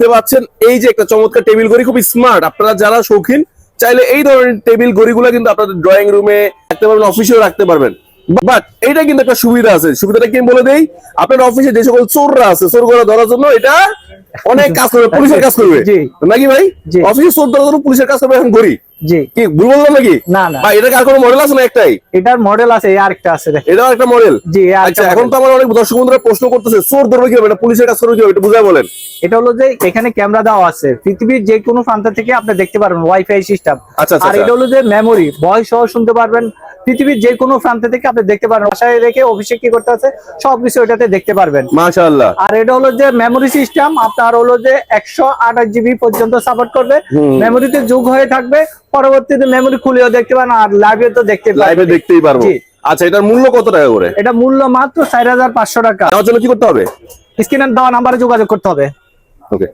দেখতে পাচ্ছেন এই যে একটা চমৎকার টেবিল ঘড়ি, খুব স্মার্ট। আপনারা যারা শৌখিন চাইলে এই ধরনের টেবিল ঘড়িগুলো কিন্তু আপনাদের ড্রয়িং রুমে রাখতে পারবেন, অফিসেও রাখতে পারবেন। বাট এটা কিন্তু একটা সুবিধা আছে, সুবিধাটা কি বলে দেই, আপনার অফিসে যে সকল চোররা আছে চোরগুলো ধরার জন্য এটা অনেক কাজ করবে, পুলিশের কাজ করবে নাকি ভাই? অফিসে চোর ধরার জন্য পুলিশের কাজ করবে এখন ঘড়ি, জি কি ভুল বললাম নাকি? না না ভাই, এটা আর কোনো মডেল আছে না? একটাই এটার মডেল আছে, আরেকটা আছে দেখেন, এটাও একটা মডেল। জি। আচ্ছা, এখন তো আমার অনেক দর্শক বন্ধুরা প্রশ্ন করতেছে চোর ধরবে কিভাবে, এটা পুলিশের কাজ করবে কিভাবে, এটা বুঝায় বলেন। এটা হলো যে এখানে ক্যামেরা দেওয়া আছে, পৃথিবীর যে কোনো প্রান্ত থেকে আপনি দেখতে পারবেন, ওয়াইফাই সিস্টেম। আচ্ছা, আর এটা হলো যে মেমোরি, ভয়েস সহ শুনতে পারবেন, পৃথিবীর যে কোনো প্রান্ত থেকে আপনি দেখতে পারবেন, বাসায় রেখে অফিসে কি করতে আছে সবকিছু এটাতে দেখতে পারবেন। মাশাআল্লাহ। আর এটা হলো যে মেমোরি সিস্টেম, আপনার হলো যে 128 জিবি পর্যন্ত সাপোর্ট করবে, মেমোরিতে যোগ হয়ে থাকবে, পরবর্তীতে মেমোরি খুলেও দেখতে পারেন, আর লাইভে তো দেখতেই পারবো। আচ্ছা, এটার মূল্য কত টাকা করে? এটা মূল্য মাত্র 4500 টাকা। তার জন্য কি করতে হবে? স্ক্রিনে দেওয়া নাম্বারে যোগাযোগ করতে হবে। ওকে।